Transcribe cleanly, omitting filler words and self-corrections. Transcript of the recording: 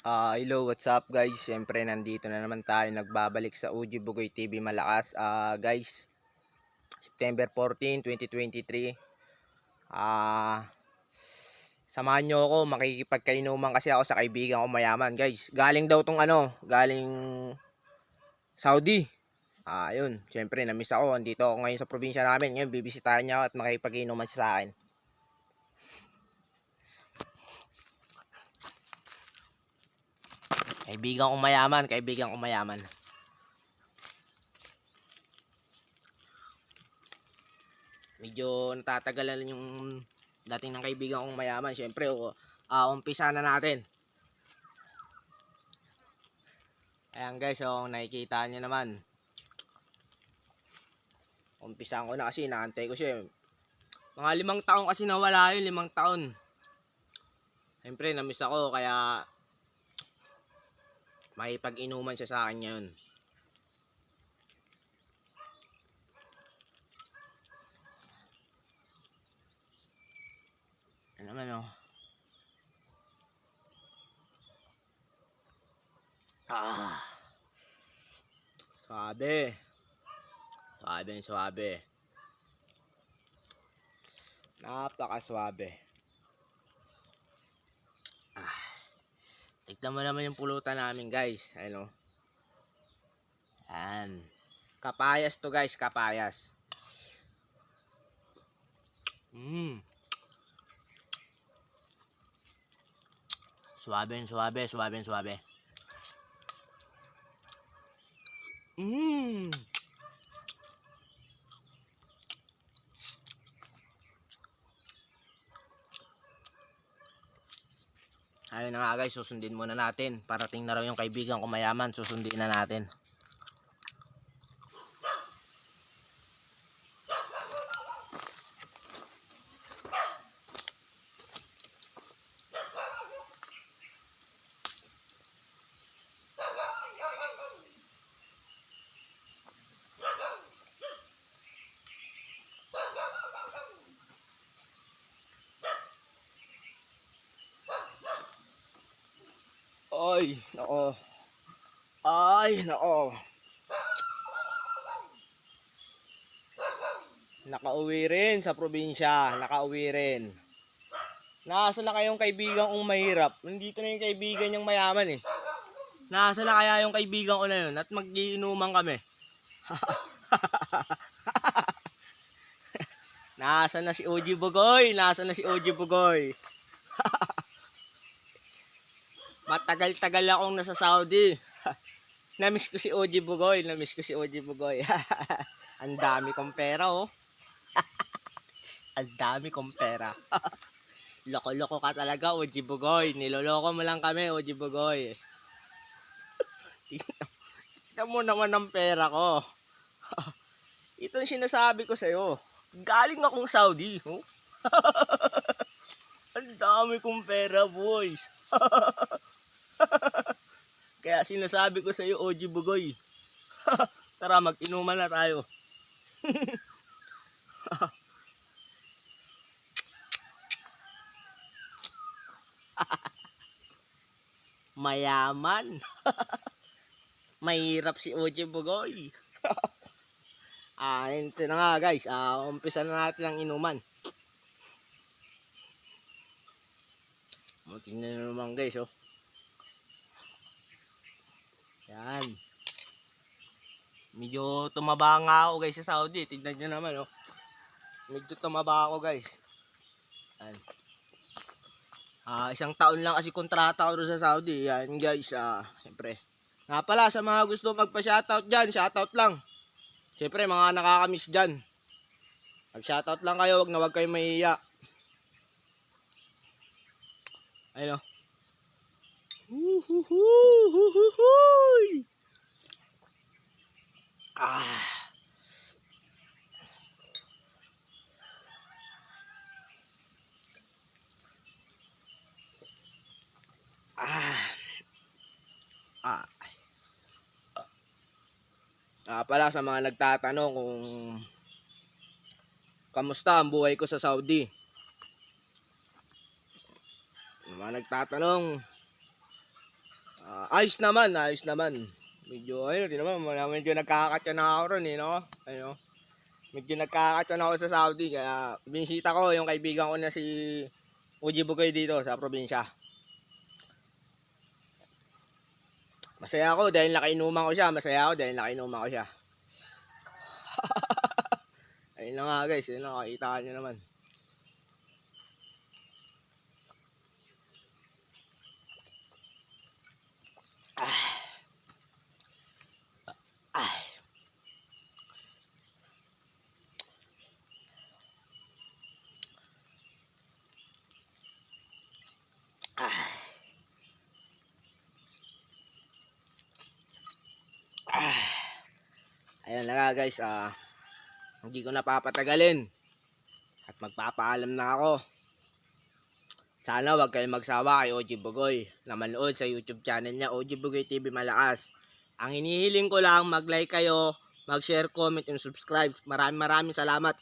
Hello, what's up guys? Siyempre nandito na naman tayo nagbabalik sa Uji Bugoy TV Malakas. Guys, September 14, 2023. Samahan nyo ako, makikipagkainuman kasi ako sa kaibigan ko mayaman, guys. Galing daw tong galing Saudi. Yun, siyempre namiss ako. Andito ako ngayon sa probinsya namin. Ngayon bibisitahin niya ako at makikipag-inuman siya sa akin. Kaibigan kong mayaman. Medyo natatagalan yung dating ng kaibigan kong mayaman. Siyempre, umpisa na natin. Ayan guys, nakikita nyo naman. Umpisaan ko na kasi naantay ko siya. Mga 5 taon kasi nawala yun, 5 taon. Siyempre, namiss ako kaya may pag-inuman siya sa akin ngayon. Ano naman Suabe. Suabe. Napaka-suabe. Tignan mo naman yung pulutan namin guys. Ayun. Ayan. Kapayas to guys, kapayas. Suabe. Ayun na nga guys, susundin muna natin. Parating na raw yung kaibigan ko mayaman, susundin na natin. Ay, nako. Nakauwi rin sa probinsya, Nasa na kayong kaibigan kong mahirap? Nandito na yung kaibigan niyang mayaman eh. Nasa na kaya yung kaibigan ko na yun at mag-iinuman kami? Nasa na si Uji Bugoy? Matagal-tagal akong nasa Saudi. Namiss ko si Uji Bugoy. Ang dami kong pera Ang dami kong pera. Loko-loko ka talaga, Uji Bugoy. Niloloko mo lang kami, Uji Bugoy. Tignan mo naman ang pera ko. Ito yung sinasabi ko sa'yo. Galing akong Saudi. Ang dami kong pera, boys. Kaya sinasabi ko sa'yo, Uji Bugoy. Tara, mag-inuman na tayo. Mayaman. Mahirap si Uji Bugoy. Ito na nga guys. Umpisa na natin ang inuman. Tingnan nyo naman guys Yan. Medyo tumaba nga ako guys sa Saudi. Tignan nyo naman Medyo tumaba ako guys. Yan. 1 taon lang kasi kontrata ko sa Saudi. Yan guys, siyempre. Nga pala, sa mga gusto magpa-shoutout dyan, shoutout lang. Siyempre, mga nakakamiss dyan. Mag-shoutout lang kayo, wag kayo mahihiya. Ayun pala sa mga nagtatanong kung kamusta ang buhay ko sa Saudi. Mga nagtatanong, Ayos naman, ayos naman. Medyo, ayun, di naman, medyo nagkakatya na ako ron, no? Ayun, medyo nagkakatya na ako sa Saudi, kaya binisita ko yung kaibigan ko na si Uji Bugoy dito sa probinsya. Masaya ako dahil nakainuman ko siya, Ayun na nga guys, yun na, kakita nyo naman. Ayun na nga guys, hindi ko napapatagalin at magpapaalam na ako. Sana wag kayong magsawa kay Uji Bugoy na manood sa YouTube channel niya, Uji Bugoy TV Malakas. Ang hinihiling ko lang, mag-like kayo, mag-share, comment, and subscribe. Maraming salamat.